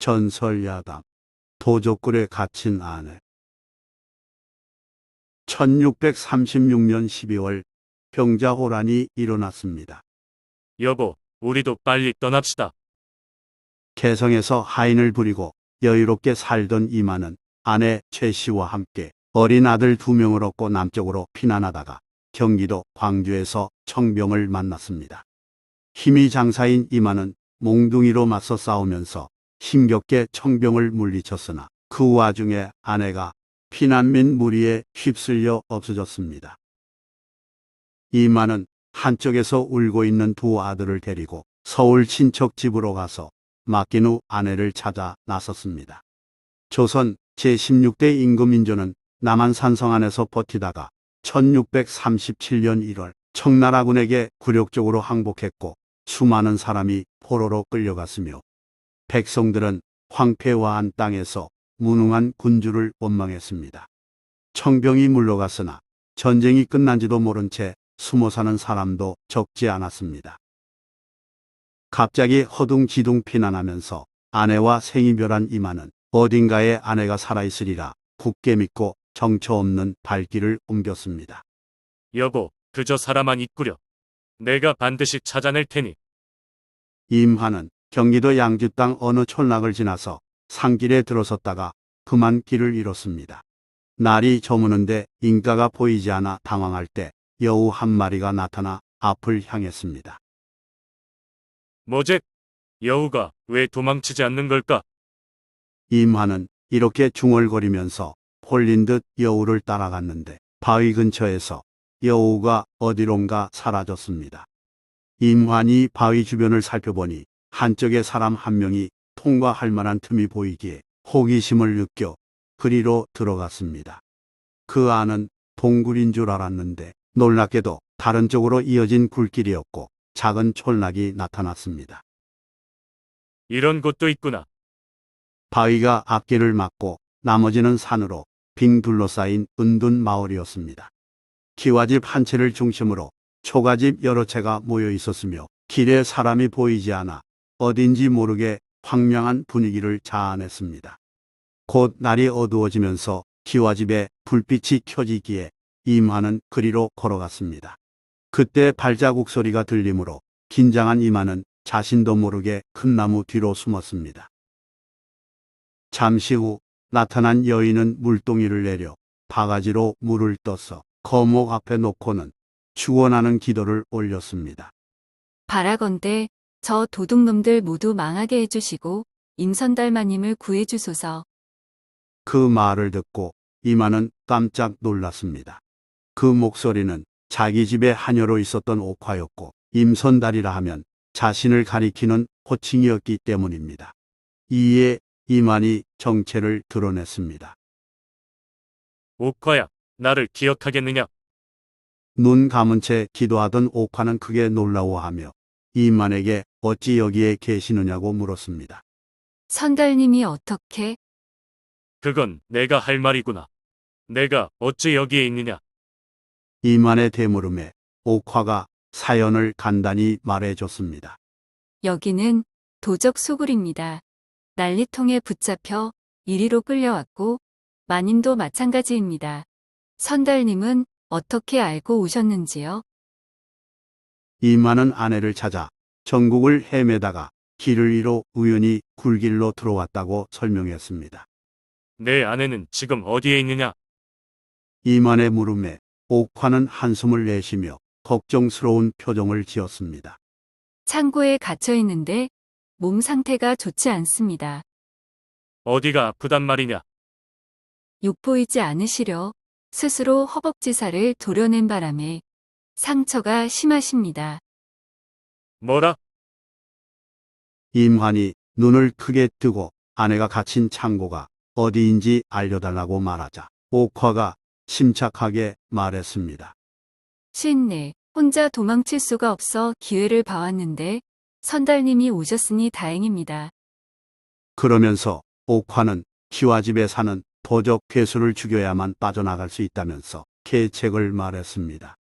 전설야담 도적굴에 갇힌 아내. 1636년 12월 병자호란이 일어났습니다. 여보, 우리도 빨리 떠납시다. 개성에서 하인을 부리고 여유롭게 살던 이만은 아내 최씨와 함께 어린 아들 2명을 얻고 남쪽으로 피난하다가 경기도 광주에서 청병을 만났습니다. 힘이 장사인 이만은 몽둥이로 맞서 싸우면서 힘겹게 청병을 물리쳤으나 그 와중에 아내가 피난민 무리에 휩쓸려 없어졌습니다. 이만은 한쪽에서 울고 있는 2 아들을 데리고 서울 친척 집으로 가서 맡긴 후 아내를 찾아 나섰습니다. 조선 제16대 임금인조는 남한 산성 안에서 버티다가 1637년 1월 청나라군에게 굴욕적으로 항복했고 수많은 사람이 포로로 끌려갔으며 백성들은 황폐화한 땅에서 무능한 군주를 원망했습니다. 청병이 물러갔으나 전쟁이 끝난지도 모른 채 숨어 사는 사람도 적지 않았습니다. 갑자기 허둥지둥 피난하면서 아내와 생이별한 이만은 어딘가에 아내가 살아있으리라 굳게 믿고 정처 없는 발길을 옮겼습니다. 여보, 그저 살아만 있구려. 내가 반드시 찾아낼 테니. 임화는 경기도 양주 땅 어느 촌락을 지나서 산길에 들어섰다가 그만 길을 잃었습니다. 날이 저무는데 인가가 보이지 않아 당황할 때 여우 한 마리가 나타나 앞을 향했습니다. 뭐제? 여우가 왜 도망치지 않는 걸까? 임화는 이렇게 중얼거리면서 홀린 듯 여우를 따라갔는데 바위 근처에서 여우가 어디론가 사라졌습니다. 임환이 바위 주변을 살펴보니 한쪽에 사람 한 명이 통과할 만한 틈이 보이기에 호기심을 느껴 그리로 들어갔습니다. 그 안은 동굴인 줄 알았는데 놀랍게도 다른 쪽으로 이어진 굴길이었고 작은 촌락이 나타났습니다. 이런 곳도 있구나. 바위가 앞길을 막고 나머지는 산으로 빙 둘러싸인 은둔 마을이었습니다. 기와집 한 채를 중심으로 초가집 여러 채가 모여 있었으며 길에 사람이 보이지 않아 어딘지 모르게 황량한 분위기를 자아냈습니다. 곧 날이 어두워지면서 기와집에 불빛이 켜지기에 임화는 그리로 걸어갔습니다. 그때 발자국 소리가 들리므로 긴장한 임화는 자신도 모르게 큰 나무 뒤로 숨었습니다. 잠시 후 나타난 여인은 물동이를 내려 바가지로 물을 떠서 거목 앞에 놓고는 축원하는 기도를 올렸습니다. 바라건대 저 도둑놈들 모두 망하게 해주시고 임선달마님을 구해주소서. 그 말을 듣고 임화는 깜짝 놀랐습니다. 그 목소리는 자기 집에 하녀로 있었던 옥화였고 임선달이라 하면 자신을 가리키는 호칭이었기 때문입니다. 이에 임환이 정체를 드러냈습니다. 옥화야, 나를 기억하겠느냐? 눈 감은 채 기도하던 옥화는 크게 놀라워하며 임환에게 어찌 여기에 계시느냐고 물었습니다. 선달님이 어떻게? 그건 내가 할 말이구나. 내가 어찌 여기에 있느냐? 임환의 대물음에 옥화가 사연을 간단히 말해줬습니다. 여기는 도적 소굴입니다. 난리통에 붙잡혀 이리로 끌려왔고 마님도 마찬가지입니다. 선달님은 어떻게 알고 오셨는지요? 임환은 아내를 찾아 전국을 헤매다가 길을 잃어 우연히 굴길로 들어왔다고 설명했습니다. 내 아내는 지금 어디에 있느냐? 임환의 물음에 옥화는 한숨을 내쉬며 걱정스러운 표정을 지었습니다. 창고에 갇혀 있는데 몸 상태가 좋지 않습니다. 어디가 아프단 말이냐? 욕보이지 않으시려 스스로 허벅지살을 도려낸 바람에 상처가 심하십니다. 뭐라? 임환이 눈을 크게 뜨고 아내가 갇힌 창고가 어디인지 알려달라고 말하자 옥화가 침착하게 말했습니다. 신내 혼자 도망칠 수가 없어 기회를 봐왔는데 선달님이 오셨으니 다행입니다. 그러면서 옥화는 기와집에 사는 도적 괴수를 죽여야만 빠져나갈 수 있다면서 계책을 말했습니다.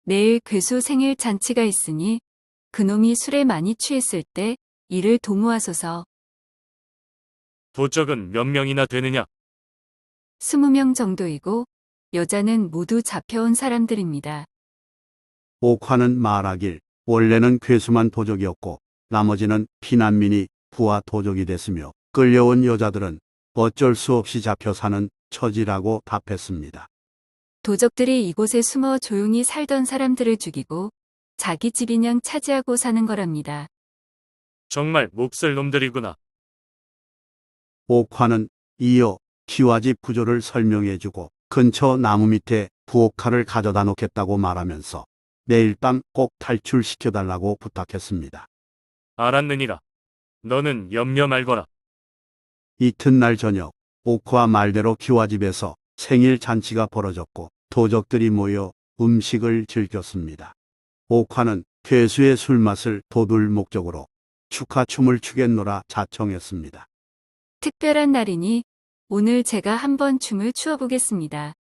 내일 괴수 생일 잔치가 있으니 그놈이 술에 많이 취했을 때 이를 도모하소서. 도적은 몇 명이나 되느냐? 20명 정도이고 여자는 모두 잡혀온 사람들입니다. 옥화는 말하길 원래는 괴수만 도적이었고 나머지는 피난민이 부하 도적이 됐으며 끌려온 여자들은 어쩔 수 없이 잡혀 사는 처지라고 답했습니다. 도적들이 이곳에 숨어 조용히 살던 사람들을 죽이고 자기 집인양 차지하고 사는 거랍니다. 정말 몹쓸 놈들이구나. 옥화는 이어 기와집 구조를 설명해주고 근처 나무 밑에 부엌칼을 가져다 놓겠다고 말하면서 내일 밤 꼭 탈출시켜달라고 부탁했습니다. 알았느니라. 너는 염려 말거라. 이튿날 저녁 옥화 말대로 기와집에서 생일 잔치가 벌어졌고 도적들이 모여 음식을 즐겼습니다. 옥화는 괴수의 술맛을 돋울 목적으로 축하춤을 추겠노라 자청했습니다. 특별한 날이니 오늘 제가 한번 춤을 추어보겠습니다.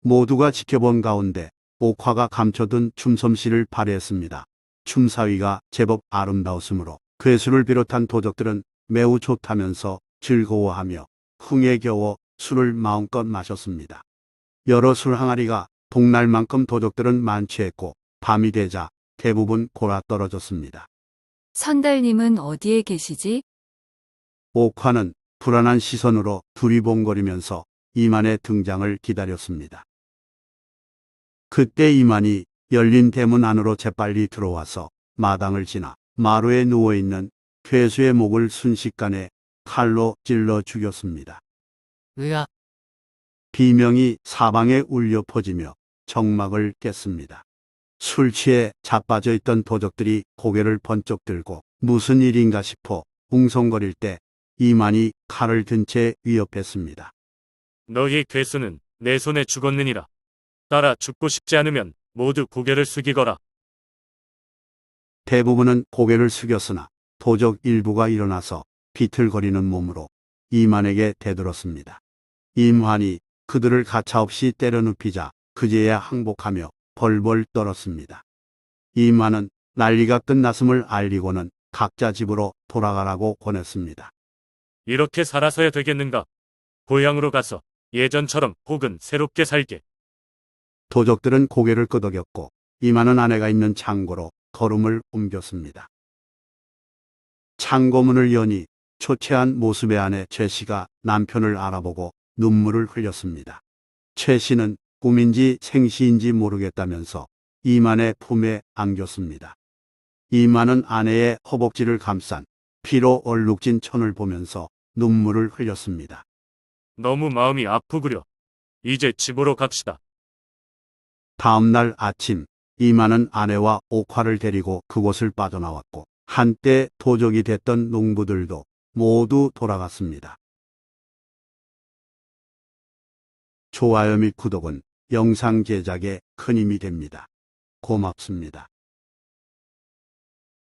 모두가 지켜본 가운데 옥화가 감춰둔 춤솜씨를 발휘했습니다. 춤사위가 제법 아름다웠으므로 괴수를 비롯한 도적들은 매우 좋다면서 즐거워하며 흥에 겨워 술을 마음껏 마셨습니다. 여러 술 항아리가 동날 만큼 도적들은 만취했고 밤이 되자 대부분 골아떨어졌습니다. 선달님은 어디에 계시지? 옥화는 불안한 시선으로 두리번거리면서 이만의 등장을 기다렸습니다. 그때 이만이 열린 대문 안으로 재빨리 들어와서 마당을 지나 마루에 누워있는 괴수의 목을 순식간에 칼로 찔러 죽였습니다. 으아, 비명이 사방에 울려 퍼지며 정막을 깼습니다. 술 취해 자빠져 있던 도적들이 고개를 번쩍 들고 무슨 일인가 싶어 웅성거릴 때 이만이 칼을 든 채 위협했습니다. 너희 괴수는 내 손에 죽었느니라. 따라 죽고 싶지 않으면 모두 고개를 숙이거라. 대부분은 고개를 숙였으나 도적 일부가 일어나서 비틀거리는 몸으로 이만에게 대들었습니다. 임환이 그들을 가차없이 때려눕히자 그제야 항복하며 벌벌 떨었습니다. 임환은 난리가 끝났음을 알리고는 각자 집으로 돌아가라고 권했습니다. 이렇게 살아서야 되겠는가? 고향으로 가서 예전처럼 혹은 새롭게 살게. 도적들은 고개를 끄덕였고 임환은 아내가 있는 창고로 걸음을 옮겼습니다. 창고문을 여니 초췌한 모습의 아내 최 씨가 남편을 알아보고 눈물을 흘렸습니다. 최 씨는 꿈인지 생시인지 모르겠다면서 이만의 품에 안겼습니다. 이만은 아내의 허벅지를 감싼 피로 얼룩진 천을 보면서 눈물을 흘렸습니다. 너무 마음이 아프구려. 이제 집으로 갑시다. 다음 날 아침 이만은 아내와 옥화를 데리고 그곳을 빠져나왔고 한때 도적이 됐던 농부들도 모두 돌아갔습니다. 좋아요 및 구독은 영상 제작에 큰 힘이 됩니다. 고맙습니다.